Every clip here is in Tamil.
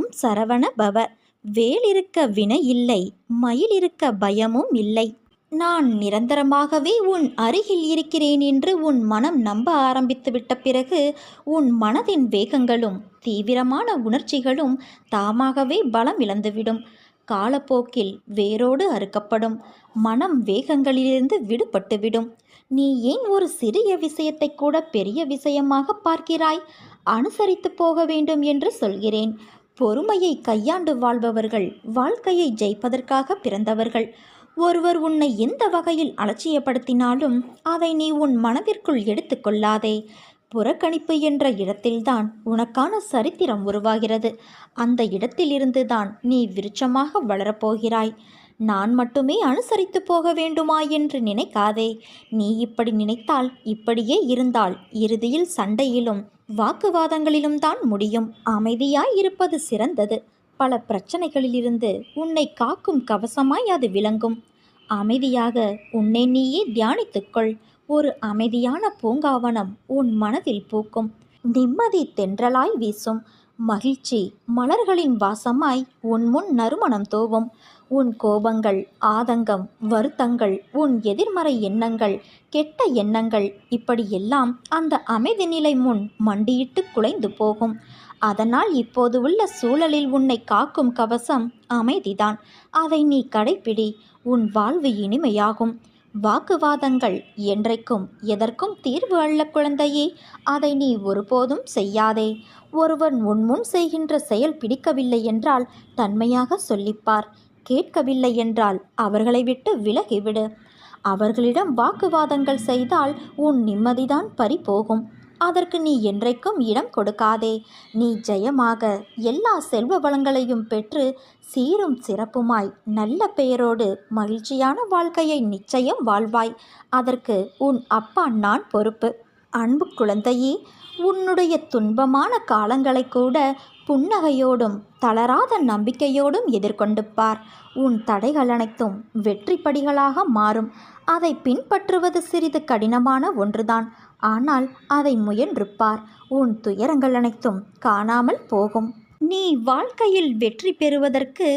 ஓம் சரவண பவ. வேலிருக்க வினை இல்லை, மயிலிருக்க பயமும் இல்லை. நான் நிரந்தரமாகவே உன் அருகில் இருக்கிறேன் என்று உன் மனம் நம்ப ஆரம்பித்து விட்ட பிறகு உன் மனதின் வேகங்களும் தீவிரமான உணர்ச்சிகளும் தாமாகவே பலம் இழந்துவிடும். காலப்போக்கில் வேரோடு அறுக்கப்படும். மனம் வேகங்களிலிருந்து விடுபட்டுவிடும். நீ ஏன் ஒரு சிறிய விஷயத்தை கூட பெரிய விஷயமாக பார்க்கிறாய்? அனுசரித்து போக வேண்டும் என்று சொல்கிறேன். பொறுமையை கையாண்டு வாழ்பவர்கள் வாழ்க்கையை ஜெயிப்பதற்காக பிறந்தவர்கள். ஒருவர் உன்னை எந்த வகையில் அலட்சியப்படுத்தினாலும் அதை நீ உன் மனதிற்குள் எடுத்துக்கொள்ளாதே. புறக்கணிப்பு என்ற இடத்தில்தான் உனக்கான சரித்திரம் உருவாகிறது. அந்த இடத்திலிருந்துதான் நீ விருட்சமாக வளரப்போகிறாய். நான் மட்டுமே அனுசரித்து போக வேண்டுமா என்று நினைக்காதே. நீ இப்படி நினைத்தால், இப்படியே இருந்தால் இறுதியில் சண்டையிலும் வாக்குவாதங்களிலும் தான் முடியும். அமைதியாய் இருப்பது சிறந்தது. பல பிரச்சனைகளிலிருந்து உன்னை காக்கும் கவசமாய் அது விளங்கும். அமைதியாக உன்னை நீயே தியானித்துக்கொள். ஒரு அமைதியான பூங்காவனம் உன் மனதில் பூக்கும். நிம்மதி தென்றலாய் வீசும். மகிழ்ச்சி மலர்களின் வாசமாய் உன் முன் நறுமணம் தோவும். உன் கோபங்கள், ஆதங்கம், வருத்தங்கள், உன் எதிர்மறை எண்ணங்கள், கெட்ட எண்ணங்கள் இப்படியெல்லாம் அந்த அமைதி நிலை முன் மண்டியிட்டு குலைந்து போகும். அதனால் இப்போது உள்ள சூழலில் உன்னை காக்கும் கவசம் அமைதிதான். அதை நீ கடைப்பிடி. உன் வாழ்வு இனிமையாகும். வாக்குவாதங்கள் என்றைக்கும் எதற்கும் தீர்வு அல்ல குழந்தையே. அதை நீ ஒருபோதும் செய்யாதே. ஒருவன் உன்முன் செய்கின்ற செயல் பிடிக்கவில்லை என்றால் தன்மையாக சொல்லிப்பார். கேட்கவில்லை என்றால் அவர்களை விட்டு விலகிவிடு. அவர்களிடம் வாக்குவாதங்கள் செய்தால் உன் நிம்மதிதான் பறிபோகும். அதற்கு நீ என்றைக்கும் இடம் கொடுக்காதே. நீ ஜெயமாக எல்லா செல்வ வளங்களையும் பெற்று சீரும் சிறப்புமாய் நல்ல பெயரோடு மகிழ்ச்சியான வாழ்க்கையை நிச்சயம் வாழ்வாய். அதற்கு உன் அப்பா நான் பொறுப்பு. அன்பு குழந்தையே, உன்னுடைய துன்பமான காலங்களை கூட புன்னகையோடும் தளராத நம்பிக்கையோடும் எதிர்கொண்டு பார். உன் தடைகள் அனைத்தும் வெற்றி படிகளாக மாறும். அதை பின்பற்றுவது சிறிது கடினமான ஒன்றுதான். ஆனால் அதை முயன்று பார். உன் துயரங்கள் அனைத்தும் காணாமல் போகும். நீ வாழ்க்கையில் வெற்றி பெறுவதற்கு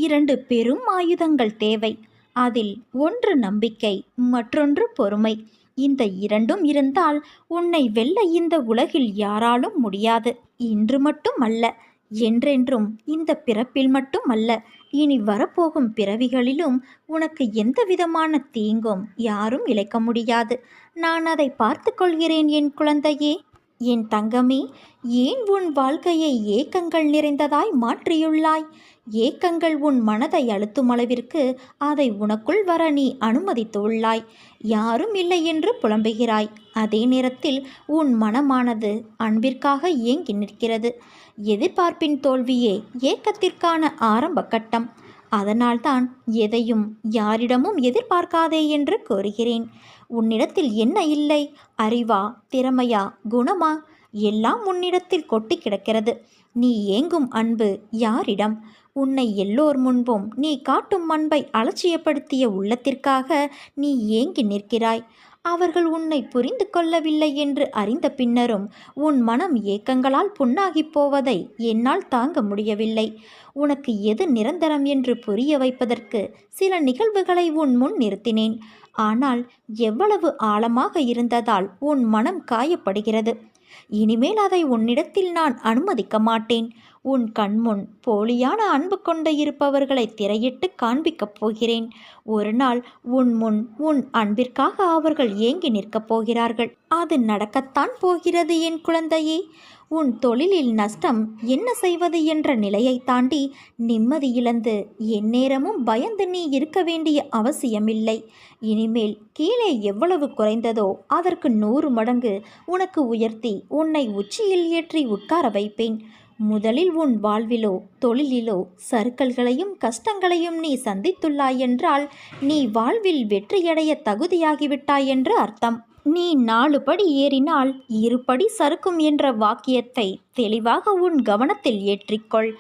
2 பெரும் ஆயுதங்கள் தேவை. அதில் ஒன்று நம்பிக்கை, மற்றொன்று பொறுமை. இந்த இரண்டும் இருந்தால் உன்னை வெல்ல இந்த உலகில் யாராலும் முடியாது. இன்று மட்டும் அல்ல, என்றென்றும். இந்த பிறப்பில் மட்டும் அல்ல, இனி வரப்போகும் பிறவிகளிலும் உனக்கு எந்த விதமான தீங்கும் யாரும் இழைக்க முடியாது. நான் அதை பார்த்து கொள்கிறேன் என் குழந்தையே. என் தங்கமே, ஏன் உன் வாழ்க்கையை ஏக்கங்கள் நிறைந்ததாய் மாற்றியுள்ளாய்? ஏக்கங்கள் உன் மனதை அழுத்தும் அளவிற்கு அதை உனக்குள் வர நீ அனுமதித்துள்ளாய். யாரும் இல்லை என்று புலம்புகிறாய். அதே நேரத்தில் உன் மனமானது அன்பிற்காக ஏங்கி நிற்கிறது. எதிர்பார்ப்பின் தோல்வியே ஏக்கத்திற்கான ஆரம்ப கட்டம். அதனால்தான் எதையும் யாரிடமும் எதிர்பார்க்காதே என்று கூறுகிறேன். உன்னிடத்தில் என்ன இல்லை? அறிவா, திறமையா, குணமா? எல்லாம் உன்னிடத்தில் கொட்டி கிடக்கிறது. நீ ஏங்கும் அன்பு யாரிடம்? உன்னை எல்லோர் முன்பும் நீ காட்டும் அன்பை அலட்சியப்படுத்திய உள்ளத்திற்காக நீ ஏங்கி நிற்கிறாய். அவர்கள் உன்னை புரிந்து கொள்ளவில்லை என்று அறிந்த பின்னரும் உன் மனம் ஏக்கங்களால் புண்ணாகிப் போவதை என்னால் தாங்க முடியவில்லை. உனக்கு எது நிரந்தரம் என்று புரிய வைப்பதற்கு சில நிகழ்வுகளை உன் முன் நிறுத்தினேன். ஆனால் எவ்வளவு ஆழமாக இருந்ததால் உன் மனம் காயப்படுகிறது. இனிமேல் அதை உன்னிடத்தில் நான் அனுமதிக்க மாட்டேன். உன் கண்முன் போலியான அன்பு கொண்டு இருப்பவர்களை திரையிட்டு காண்பிக்கப் போகிறேன். ஒரு நாள் உன் முன் உன் அன்பிற்காக அவர்கள் ஏங்கி நிற்கப் போகிறார்கள். அது நடக்கத்தான் போகிறது என் குழந்தையே. உன் தொழிலில் நஷ்டம் என்ன செய்வது என்ற நிலையை தாண்டி நிம்மதி இழந்து எந்நேரமும் பயந்து நீ இருக்க வேண்டிய அவசியமில்லை. இனிமேல் கீழே எவ்வளவு குறைந்ததோ அதற்கு 100 மடங்கு உனக்கு உயர்த்தி உன்னை உச்சியில் ஏற்றி உட்கார வைப்பேன். முதலில் உன் வாழ்விலோ தொழிலிலோ சறுக்கல்களையும் கஷ்டங்களையும் நீ சந்தித்துள்ளாய் என்றால் நீ வாழ்வில் வெற்றியடைய தகுதியாகிவிட்டாய் என்று அர்த்தம். நீ 4 படி ஏறினால் 2 படி சறுக்கும் என்ற வாக்கியத்தை தெளிவாக உன் கவனத்தில் ஏற்றிக்கொள்.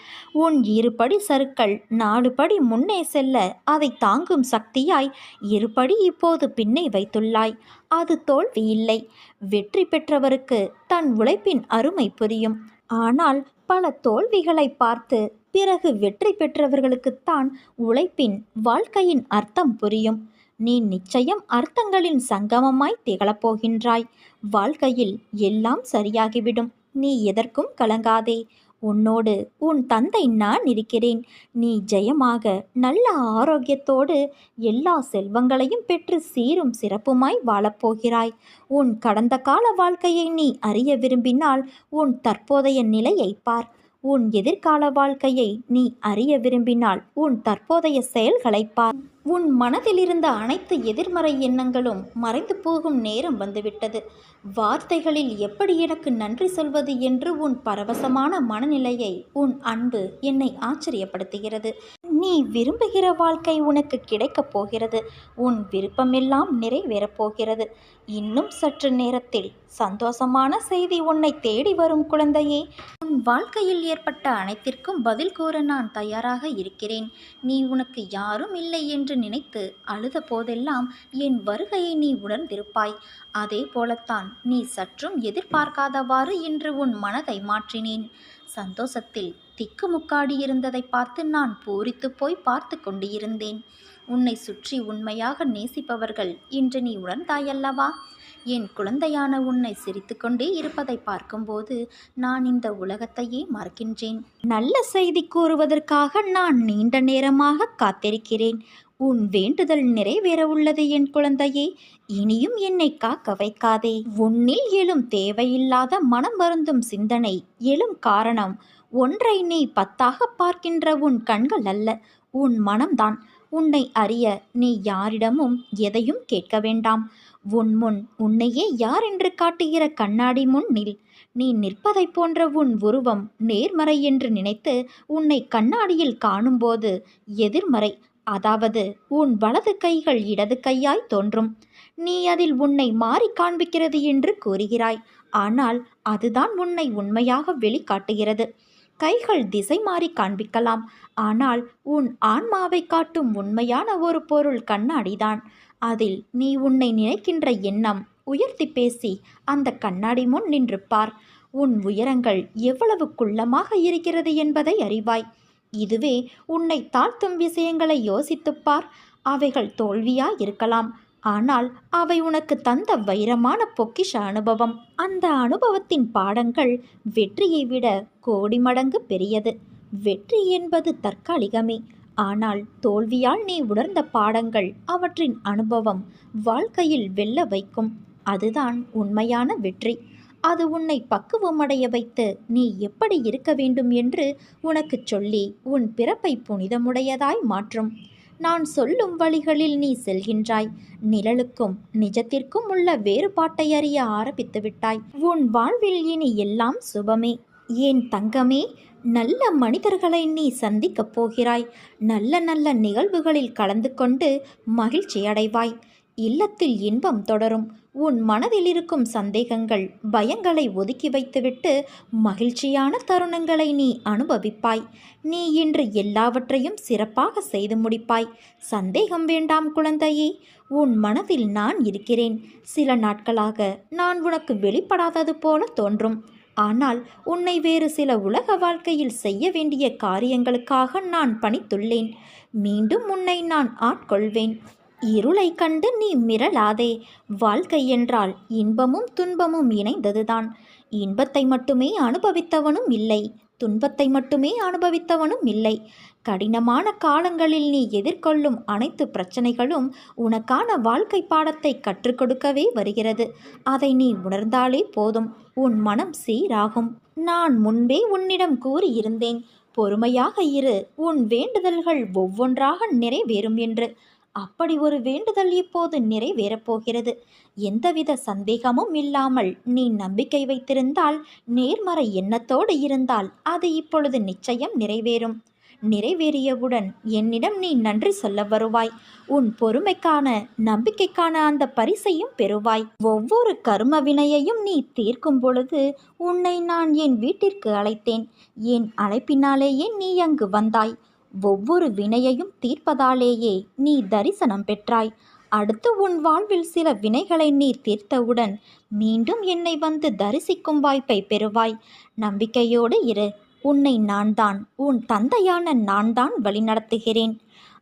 உன் 2 படி சறுக்கல் 4 படி முன்னே செல்ல அதை தாங்கும் சக்தியாய் 2 படி இப்போது பின்னே வைத்துள்ளாய். அது தோல்வி இல்லை. வெற்றி பெற்றவருக்கு தன் உழைப்பின் அருமை புரியும். ஆனால் பல தோல்விகளை பார்த்து பிறகு வெற்றி பெற்றவர்களுக்குத்தான் உழைப்பின் வாழ்க்கையின் அர்த்தம் புரியும். நீ நிச்சயம் அர்த்தங்களின் சங்கமமாய் திகழப் போகின்றாய். வாழ்க்கையில் எல்லாம் சரியாகிவிடும். நீ எதற்கும் கலங்காதே. உன்னோடு உன் தந்தை நான் இருக்கிறேன். நீ ஜெயமாக நல்ல ஆரோக்கியத்தோடு எல்லா செல்வங்களையும் பெற்று சீரும் சிறப்புமாய் வாழப்போகிறாய். உன் கடந்த கால வாழ்க்கையை நீ அறிய விரும்பினால் உன் தற்போதைய நிலையை பார். உன் எதிர்கால வாழ்க்கையை நீ அறிய விரும்பினால் உன் தற்போதைய செயல்களை பார். உன் மனதில் இருந்த அனைத்து எதிர்மறை எண்ணங்களும் மறைந்து போகும் நேரம் வந்துவிட்டது. வார்த்தைகளில் எப்படி எனக்கு நன்றி சொல்வது என்று உன் பரவசமான மனநிலையை உன் அன்பு என்னை ஆச்சரியப்படுத்துகிறது. நீ விரும்புகிற வாழ்க்கை உனக்கு கிடைக்கப் போகிறது. உன் விருப்பமெல்லாம் நிறைவேறப் போகிறது. இன்னும் சற்று நேரத்தில் சந்தோஷமான செய்தி உன்னை தேடி வரும் குழந்தையே. உன் வாழ்க்கையில் ஏற்பட்ட அனைத்திற்கும் பதில் கூற நான் தயாராக இருக்கிறேன். நீ உனக்கு யாரும் இல்லை என்று நினைத்து அழுத போதெல்லாம் என் வருகையை நீ உணர்ந்திருப்பாய். அதே போலத்தான் நீ சற்றும் எதிர்பார்க்காதவாறு இன்று உன் மனதை மாற்றினேன். சந்தோஷத்தில் திக்குமுக்காடி இருந்ததை பார்த்து நான் பூரித்து போய் பார்த்து கொண்டு இருந்தேன். உன்னை சுற்றி உண்மையாக நேசிப்பவர்கள் இன்று நீ உணர்ந்தாயல்லவா? என் குழந்தையான உன்னை சிரித்துக்கொண்டே இருப்பதை பார்க்கும்போது நான் இந்த உலகத்தையே மறக்கின்றேன். நல்ல செய்தி கூறுவதற்காக நான் நீண்ட நேரமாக காத்திருக்கிறேன். உன் வேண்டுதல் நிறைவேற உள்ளது என் குழந்தையே. இனியும் என்னை காக்க வைக்காதே. உன்னில் எழும் தேவையில்லாத மனம் வருந்தும் சிந்தனை எழும் காரணம் ஒன்றை நீ 10ஆக பார்க்கின்ற உன் கண்கள் அல்ல, உன் மனம்தான். உன்னை அறிய நீ யாரிடமும் எதையும் கேட்க வேண்டாம். உன் முன் உன்னையே யார் என்று காட்டுகிற கண்ணாடி முன் நில். நீ நிற்பதைப் போன்ற உன் உருவம் நேர்மறை என்று நினைத்து உன்னை கண்ணாடியில் காணும்போது எதிர்மறை, அதாவது உன் வலது கைகள் இடது கையாய் தோன்றும். நீ அதில் உன்னை மாறி காண்பிக்கிறது என்று கூறுகிறாய். ஆனால் அதுதான் உன்னை உண்மையாக வெளிக்காட்டுகிறது. கைகள் திசை மாறி காண்பிக்கலாம், ஆனால் உன் ஆன்மாவை காட்டும் உண்மையான ஒரு பொருள் கண்ணாடிதான். அதில் நீ உன்னை நினைக்கின்ற எண்ணம் உயர்த்தி பேசி அந்த கண்ணாடி முன் நின்று பார். உன் உயரங்கள் எவ்வளவு குள்ளமாக இருக்கிறது என்பதை அறிவாய். இதுவே உன்னை தாழ்த்தும் விஷயங்களை யோசித்துப்பார். அவைகள் தோல்வியாய் இருக்கலாம், ஆனால் அவை உனக்கு தந்த வைரமான பொக்கிஷ அனுபவம். அந்த அனுபவத்தின் பாடங்கள் வெற்றியை விட கோடி மடங்கு பெரியது. வெற்றி என்பது தற்காலிகமே, ஆனால் தோல்வியால் நீ உணர்ந்த பாடங்கள், அவற்றின் அனுபவம் வாழ்க்கையில் வெல்ல வைக்கும். அதுதான் உண்மையான வெற்றி. அது உன்னை பக்குவமடைய வைத்து நீ எப்படி இருக்க வேண்டும் என்று உனக்கு சொல்லி உன் பிறப்பை புனிதமுடையதாய் மாற்றும். நான் சொல்லும் வழிகளில் நீ செல்கின்றாய். நிழலுக்கும் நிஜத்திற்கும் உள்ள வேறுபாட்டை அறிய ஆரம்பித்து விட்டாய். உன் வாழ்வில் இனி எல்லாம் சுபமே. ஏன் தங்கமே, நல்ல மனிதர்களை நீ சந்திக்கப் போகிறாய். நல்ல நல்ல நிகழ்வுகளில் கலந்து கொண்டு மகிழ்ச்சி அடைவாய். இல்லத்தில் இன்பம் தொடரும். உன் மனதில் இருக்கும் சந்தேகங்கள், பயங்களை ஒதுக்கி வைத்துவிட்டு மகிழ்ச்சியான தருணங்களை நீ அனுபவிப்பாய். நீ இன்று எல்லாவற்றையும் சிறப்பாக செய்து முடிப்பாய். சந்தேகம் வேண்டாம் குழந்தையே. உன் மனதில் நான் இருக்கிறேன். சில நாட்களாக நான் உனக்கு வெளிப்படாதது போல தோன்றும். ஆனால் உன்னை வேறு சில உலக வாழ்க்கையில் செய்ய வேண்டிய காரியங்களுக்காக நான் பணித்துள்ளேன். மீண்டும் உன்னை நான் ஆட்கொள்வேன். இருளை கண்டு நீ மிரளாதே. வாழ்க்கை என்றால் இன்பமும் துன்பமும் இணைந்ததுதான். இன்பத்தை மட்டுமே அனுபவித்தவனும் இல்லை, துன்பத்தை மட்டுமே அனுபவித்தவனும் இல்லை. கடினமான காலங்களில் நீ எதிர்கொள்ளும் அனைத்து பிரச்சனைகளும் உனக்கான வாழ்க்கை பாடத்தை கற்றுக் கொடுக்கவே வருகிறது. அதை நீ உணர்ந்தாலே போதும், உன் மனம் சீராகும். நான் முன்பே உன்னிடம் கூறியிருந்தேன், பொறுமையாக இரு, உன் வேண்டுதல்கள் ஒவ்வொன்றாக நிறைவேறும் என்று. அப்படி ஒரு வேண்டுதல் இப்போது நிறைவேறப் போகிறது. எந்தவித சந்தேகமும் இல்லாமல் நீ நம்பிக்கை வைத்திருந்தால், நேர்மறை எண்ணத்தோடு இருந்தால் அது இப்பொழுது நிச்சயம் நிறைவேறும். நிறைவேறியவுடன் என்னிடம் நீ நன்றி சொல்ல வருவாய். உன் பொறுமைக்கான, நம்பிக்கைக்கான அந்த பரிசையும் பெறுவாய். ஒவ்வொரு கர்ம வினையையும் நீ தீர்க்கும் பொழுது உன்னை நான் என் வீட்டிற்கு அழைத்தேன். என் அழைப்பினாலேயே நீ அங்கு வந்தாய். ஒவ்வொரு வினையையும் தீர்ப்பதாலேயே நீ தரிசனம் பெற்றாய். அடுத்து உன் வாழ்வில் சில வினைகளை நீ தீர்த்தவுடன் மீண்டும் என்னை வந்து தரிசிக்கும் வாய்ப்பை பெறுவாய். நம்பிக்கையோடு இரு. உன்னை உன் தந்தையான நான் தான் வழிநடத்துகிறேன்.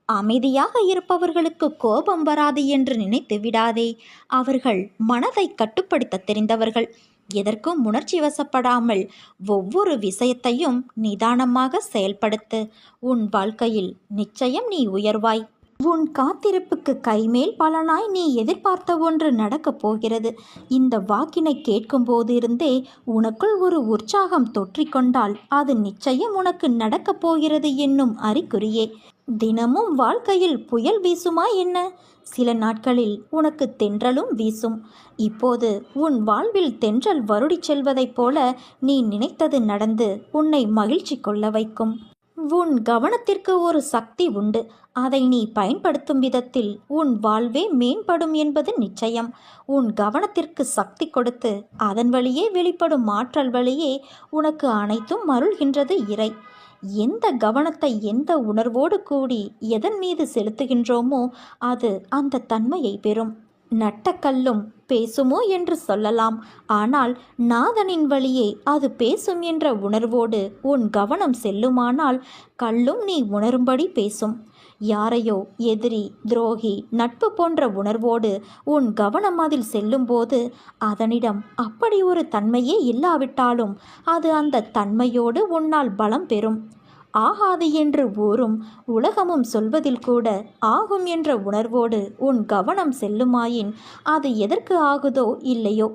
அமைதியாக இருப்பவர்களுக்கு கோபம் வராது என்று நினைத்து விடாதே. அவர்கள் மனதை கட்டுப்படுத்த தெரிந்தவர்கள். எதற்கும் உணர்ச்சி வசப்படாமல் ஒவ்வொரு விஷயத்தையும் நிதானமாக செயல்படுத்து. உன் வாழ்க்கையில் நிச்சயம் நீ உயர்வாய். உன் காத்திருப்புக்கு கைமேல் பலனாய் நீ எதிர்பார்த்த ஒன்று நடக்கப் போகிறது. இந்த வாக்கினை கேட்கும் போதிருந்தே உனக்குள் ஒரு உற்சாகம் தொற்றிக்கொண்டால் அது நிச்சயம் உனக்கு நடக்கப் போகிறது என்னும் அறிகுறியே. தினமும் வாழ்க்கையில் புயல் வீசுமா என்ன? சில நாட்களில் உனக்கு தென்றலும் வீசும். இப்போது உன் வாழ்வில் தென்றல் வருடிச் செல்வதைப் போல நீ நினைத்தது நடந்து உன்னை மகிழ்ச்சி கொள்ள வைக்கும். உன் கவனத்திற்கு ஒரு சக்தி உண்டு. அதை நீ பயன்படுத்தும் விதத்தில் உன் வாழ்வே மேம்படும் என்பது நிச்சயம். உன் கவனத்திற்கு சக்தி கொடுத்து அதன் வழியே வெளிப்படும் ஆற்றல் வழியே உனக்கு அனைத்தும் அருள்கின்றது இறை. எந்த கவனத்தை எந்த உணர்வோடு கூடி எதன் மீது செலுத்துகின்றோமோ அது அந்த தன்மையை பெறும். நட்டக்கல்லும் பேசுமோ என்று சொல்லலாம். ஆனால் நாதனின் வழியே அது பேசும் என்ற உணர்வோடு உன் கவனம் செல்லுமானால் கல்லும் நீ உணரும்படி பேசும். யாரையோ எதிரி, துரோகி, நட்பு போன்ற உணர்வோடு உன் கவனம் அதில் செல்லும்போது அதனிடம் அப்படி ஒரு தன்மையே இல்லாவிட்டாலும் அது அந்த தன்மையோடு உன்னால் பலம் பெறும். ஆகாது என்று ஊரும் உலகமும் சொல்வதில் கூட ஆகும் என்ற உணர்வோடு உன் கவனம் செல்லுமாயின் அது எதற்கு ஆகுதோ இல்லையோ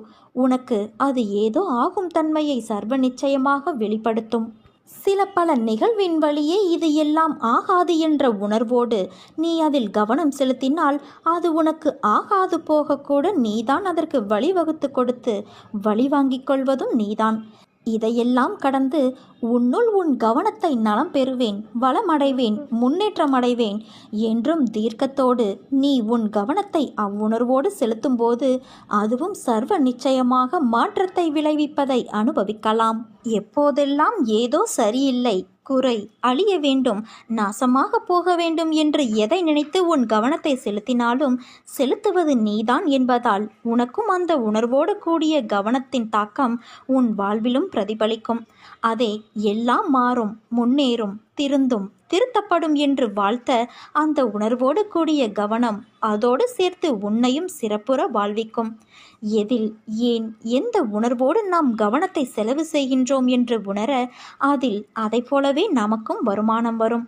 உனக்கு அது ஏதோ ஆகும் தன்மையை சர்வ நிச்சயமாக வெளிப்படுத்தும். சில பல நிகழ்வின் வழியே இது எல்லாம் ஆகாது என்ற உணர்வோடு நீ அதில் கவனம் செலுத்தினால் அது உனக்கு ஆகாது போகக்கூட நீதான் அதற்கு வழிவகுத்து கொடுத்து வழி வாங்கிக் கொள்வதும் நீதான். இதையெல்லாம் கடந்து உன்னுள் உன் கவனத்தை நலம் பெறுவேன், வளமடைவேன், முன்னேற்றமடைவேன் என்றும் தீர்க்கத்தோடு நீ உன் கவனத்தை அவ்வுணர்வோடு செலுத்தும்போது அதுவும் சர்வ நிச்சயமாக மாற்றத்தை விளைவிப்பதை அனுபவிக்கலாம். எப்போதெல்லாம் ஏதோ சரியில்லை, குறை, அழிய வேண்டும், நாசமாக போக வேண்டும் என்று எதை நினைத்து உன் கவனத்தை செலுத்தினாலும் செலுத்துவது நீதான் என்பதால் உனக்கும் அந்த உணர்வோடு கூடிய கவனத்தின் தாக்கம் உன் வாழ்விலும் பிரதிபலிக்கும். அதே எல்லாம் மாறும், முன்னேறும், திருந்தும், திருத்தப்படும் என்று வாழ்த்த அந்த உணர்வோடு கூடிய கவனம் அதோடு சேர்த்து உன்னையும் சிறப்புற வாழ்விக்கும். எதில், ஏன், எந்த உணர்வோடு நாம் கவனத்தை செலவு செய்கின்றோம் என்று உணர அதில் அதை போலவே நமக்கும் வருமானம் வரும்.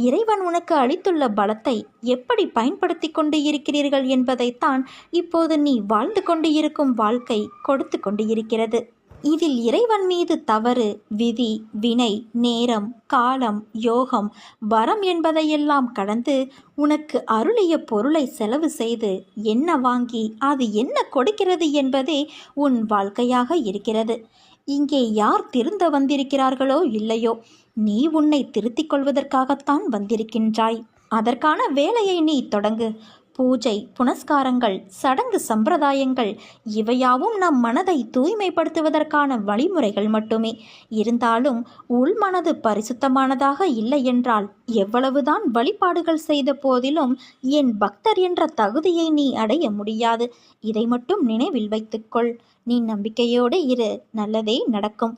இறைவன் உனக்கு அளித்துள்ள பலத்தை எப்படி பயன்படுத்தி கொண்டு இருக்கிறீர்கள் என்பதைத்தான் இப்போது நீ வாழ்ந்து கொண்டு இருக்கும் வாழ்க்கை கொடுத்து கொண்டு இருக்கிறது. இதில் இறைவன் மீது தவறு, விதி, வினை, நேரம், காலம், யோகம், வரம் என்பதையெல்லாம் கடந்து உனக்கு அருளிய பொருளை செலவு செய்து என்ன வாங்கி அது என்ன கொடுக்கிறது என்பதே உன் வாழ்க்கையாக இருக்கிறது. இங்கே யார் திருந்த வந்திருக்கிறார்களோ இல்லையோ, நீ உன்னை திருத்திக் கொள்வதற்காகத்தான் வந்திருக்கின்றாய். அதற்கான வேலையை நீ தொடங்கு. பூஜை, புனஸ்காரங்கள், சடங்கு சம்பிரதாயங்கள் இவையாவும் நம் மனதை தூய்மைப்படுத்துவதற்கான வழிமுறைகள் மட்டுமே. இருந்தாலும் உள்மனது பரிசுத்தமானதாக இல்லை என்றால் எவ்வளவுதான் வழிபாடுகள் செய்த போதிலும் என் பக்தர் என்ற தகுதியை நீ அடைய முடியாது. இதை மட்டும் நினைவில் வைத்துக்கொள். நீ நம்பிக்கையோடு இரு, நல்லதே நடக்கும்.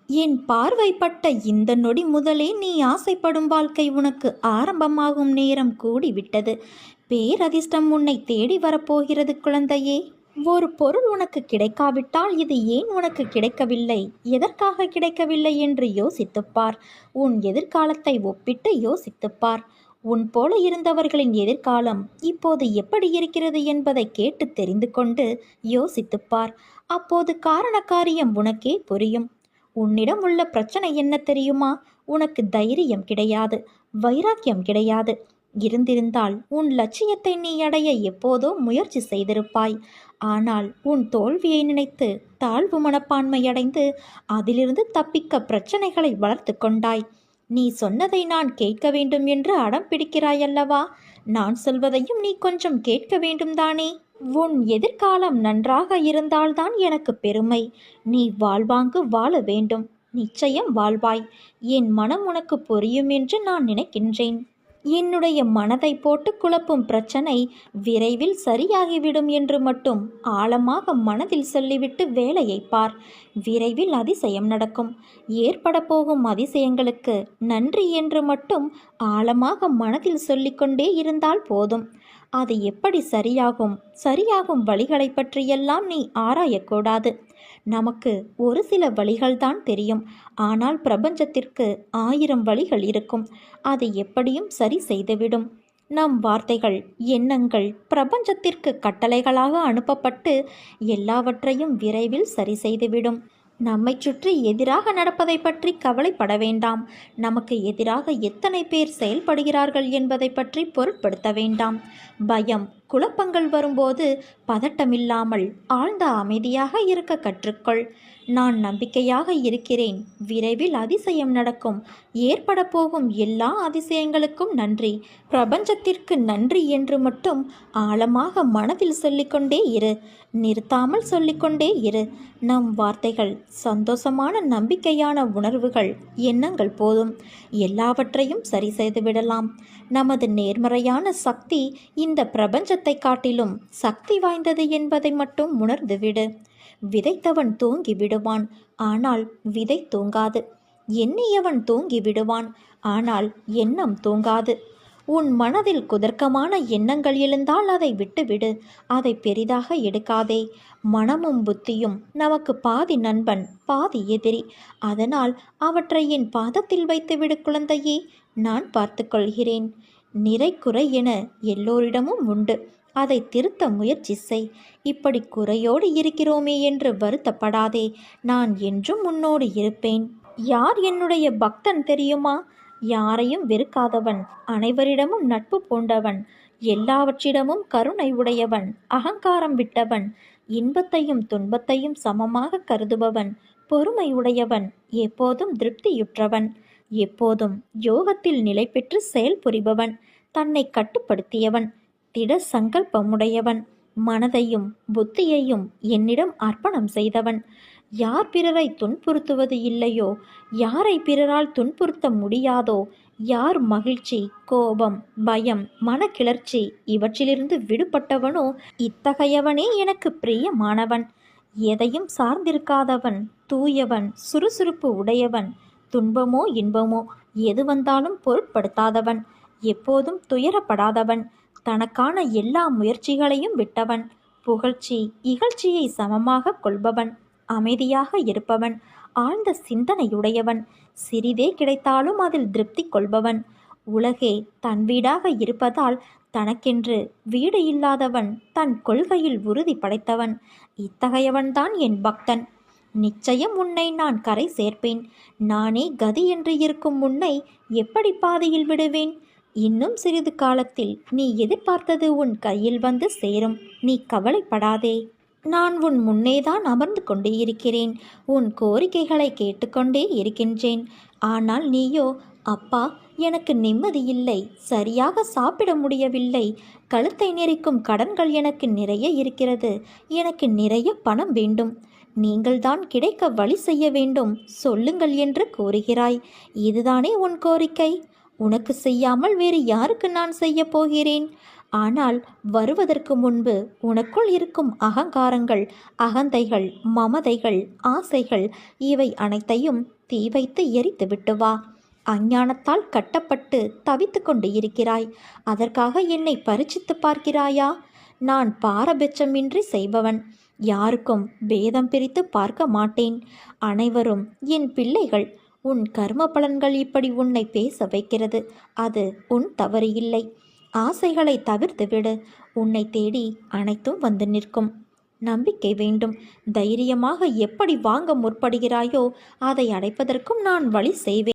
என் பார்வைப்பட்ட இந்த நொடி முதலே நீ ஆசைப்படும் வாழ்க்கை உனக்கு ஆரம்பமாகும் நேரம் கூடிவிட்டது. பேரதிர்ஷ்டம் உன்னை தேடி வரப்போகிறது குழந்தையே. ஒரு பொருள் உனக்கு கிடைக்காவிட்டால் இது ஏன் உனக்கு கிடைக்கவில்லை, எதற்காக கிடைக்கவில்லை என்று யோசித்துப்பார். உன் எதிர்காலத்தை ஒப்பிட்டு யோசித்துப்பார். உன் போல இருந்தவர்களின் எதிர்காலம் இப்போது எப்படி இருக்கிறது என்பதை கேட்டு தெரிந்து கொண்டு யோசித்துப்பார். அப்போது காரண காரியம் உனக்கே புரியும். உன்னிடம் உள்ள பிரச்சனை என்ன தெரியுமா? உனக்கு தைரியம் கிடையாது, வைராக்கியம் கிடையாது. இருந்திருந்தால் உன் லட்சியத்தை நீ அடைய எப்போதோ முயற்சி செய்திருப்பாய். ஆனால் உன் தோல்வியை நினைத்து தாழ்வு மனப்பான்மை அடைந்து அதிலிருந்து தப்பிக்க பிரச்சனைகளை வளர்த்து கொண்டாய். நீ சொன்னதை நான் கேட்க வேண்டும் என்று அடம் பிடிக்கிறாயல்லவா? நான் சொல்வதையும் நீ கொஞ்சம் கேட்க வேண்டும் தானே? உன் எதிர்காலம் நன்றாக இருந்தால்தான் எனக்கு பெருமை. நீ வாழ்வாங்கு வாழ வேண்டும். நிச்சயம் வாழ்வாய். என் மனம் உனக்கு புரியும் என்று நான் நினைக்கின்றேன். என்னுடைய மனதை போட்டு குழப்பும் பிரச்சனை விரைவில் சரியாகிவிடும் என்று மட்டும் ஆழமாக மனதில் சொல்லிவிட்டு வேலையை பார். விரைவில் அதிசயம் நடக்கும். ஏற்பட போகும் அதிசயங்களுக்கு நன்றி என்று மட்டும் ஆழமாக மனதில் சொல்லிக்கொண்டே இருந்தால் போதும். அது எப்படி சரியாகும் வழிகளை பற்றியெல்லாம் நீ ஆராயக்கூடாது. நமக்கு ஒரு சில வழிகள்தான் தெரியும். ஆனால் பிரபஞ்சத்திற்கு 1000 வழிகள் இருக்கும். அது எப்படியும் சரி செய்துவிடும். நம் வார்த்தைகள், எண்ணங்கள் பிரபஞ்சத்திற்கு கட்டளைகளாக அனுப்பப்பட்டு எல்லாவற்றையும் விரைவில் சரி செய்துவிடும். நம்மை சுற்றி எதிராக நடப்பதை பற்றி கவலைப்பட வேண்டாம். நமக்கு எதிராக எத்தனை பேர் செயல்படுகிறார்கள் என்பதை பற்றி பொருட்படுத்த வேண்டாம். பயம், குழப்பங்கள் வரும்போது பதட்டமில்லாமல் ஆழ்ந்த அமைதியாக இருக்க கற்றுக்கொள். நான் நம்பிக்கையாக இருக்கிறேன். விரைவில் அதிசயம் நடக்கும். ஏற்பட போகும் எல்லா அதிசயங்களுக்கும் நன்றி. பிரபஞ்சத்திற்கு நன்றி என்று மட்டும் ஆழமாக மனதில் சொல்லிக்கொண்டே இரு. நிறுத்தாமல் சொல்லிக்கொண்டே இரு. நம் வார்த்தைகள், சந்தோஷமான நம்பிக்கையான உணர்வுகள், எண்ணங்கள் போதும். எல்லாவற்றையும் சரி செய்துவிடலாம். நமது நேர்மறையான சக்தி இந்த பிரபஞ்சத்தை காட்டிலும் சக்தி வாய்ந்தது என்பதை மட்டும் உணர்ந்துவிடு. விதைத்தவன் தூங்கி விடுவான், ஆனால் விதை தூங்காது. எண்ணியவன் தூங்கி விடுவான், ஆனால் எண்ணம் தூங்காது. உன் மனதில் குதர்க்கமான எண்ணங்கள் எழுந்தால் அதை விட்டுவிடு. அதை பெரிதாக எடுக்காதே. மனமும் புத்தியும் நமக்கு பாதி நண்பன், பாதி எதிரி. அதனால் அவற்றை என் பாதத்தில் வைத்துவிடு குழந்தையே. நான் பார்த்து கொள்கிறேன். நிறை குறை என எல்லோரிடமும் உண்டு. அதை திருத்த முயற்சி செய். இப்படி குறையோடு இருக்கிறோமே என்று வருத்தப்படாதே. நான் என்றும் உன்னோடு இருப்பேன். யார் என்னுடைய பக்தன் தெரியுமா? யாரையும் வெறுக்காதவன், அனைவரிடமும் நட்பு பூண்டவன், எல்லாவற்றிடமும் கருணை உடையவன், அகங்காரம் விட்டவன், இன்பத்தையும் துன்பத்தையும் சமமாக கருதுபவன், பொறுமை உடையவன், எப்போதும் திருப்தியுற்றவன், எப்போதும் யோகத்தில் நிலை பெற்று செயல் புரிபவன், தன்னை கட்டுப்படுத்தியவன், திட சங்கல்பமுடையவன், மனதையும் புத்தியையும் என்னிடம் அர்ப்பணம் செய்தவன். யார் பிறரை துன்புறுத்துவது இல்லையோ, யாரை பிறரால் துன்புறுத்த முடியாதோ, யார் மகிழ்ச்சி, கோபம், பயம், மனக்கிளர்ச்சி இவற்றிலிருந்து விடுபட்டவனோ இத்தகையவனே எனக்கு பிரியமானவன். எதையும் சார்ந்திருக்காதவன், தூயவன், சுறுசுறுப்பு உடையவன், துன்பமோ இன்பமோ எது வந்தாலும் பொருட்படுத்தாதவன், எப்போதும் துயரப்படாதவன், தனக்கான எல்லா முயற்சிகளையும் விட்டவன், புகழ்ச்சி இகழ்ச்சியை சமமாக கொள்பவன், அமைதியாக இருப்பவன், ஆழ்ந்த சிந்தனையுடையவன், சிறிதே கிடைத்தாலும் அதில் திருப்தி கொள்பவன், உலகே தன் வீடாக இருப்பதால் தனக்கென்று வீடு இல்லாதவன், தன் கொள்கையில் உறுதி படைத்தவன். இத்தகையவன்தான் என் பக்தன். நிச்சயம் உன்னை நான் கரை சேர்ப்பேன். நானே கதி என்று இருக்கும் உன்னை எப்படி பாதையில் விடுவேன்? இன்னும் சிறிது காலத்தில் நீ எதிர்பார்த்தது உன் கையில் வந்து சேரும். நீ கவலைப்படாதே. நான் உன் முன்னேதான் அமர்ந்து கொண்டே இருக்கிறேன். உன் கோரிக்கைகளை கேட்டுக்கொண்டே இருக்கின்றேன். ஆனால் நீயோ, அப்பா எனக்கு நிம்மதி இல்லை, சரியாக சாப்பிட முடியவில்லை, கழுத்தை நெரிக்கும் கடன்கள் எனக்கு நிறைய இருக்கிறது, எனக்கு நிறைய பணம் வேண்டும், நீங்கள்தான் கிடைக்க வழி செய்ய வேண்டும், சொல்லுங்கள் என்று கூறுகிறாய். இதுதானே உன் கோரிக்கை? உனக்கு செய்யாமல் வேறு யாருக்கு நான் செய்ய போகிறேன்? ஆனால் வருவதற்கு முன்பு உனக்குள் இருக்கும் அகங்காரங்கள், அகந்தைகள், மமதைகள், ஆசைகள் இவை அனைத்தையும் தீ வைத்து எரித்து விட்டு வா. அஞ்ஞானத்தால் கட்டப்பட்டு தவித்து கொண்டு இருக்கிறாய். அதற்காக என்னை பரீட்சித்து பார்க்கிறாயா? நான் பாரபட்சமின்றி செய்பவன். யாருக்கும் பேதம் பிரித்து பார்க்க மாட்டேன். அனைவரும் என் பிள்ளைகள். உன் கர்ம பலன்கள் இப்படி உன்னை பேச வைக்கிறது. அது உன் தவறு இல்லை. ஆசைகளை தவிர்த்து விடு. உன்னை தேடி அனைத்தும் வந்து நிற்கும். நம்பிக்கை வேண்டும். தைரியமாக எப்படி வாங்க முற்படுகிறாயோ அதை அடைப்பதற்கும் நான் வழி செய்வேன்.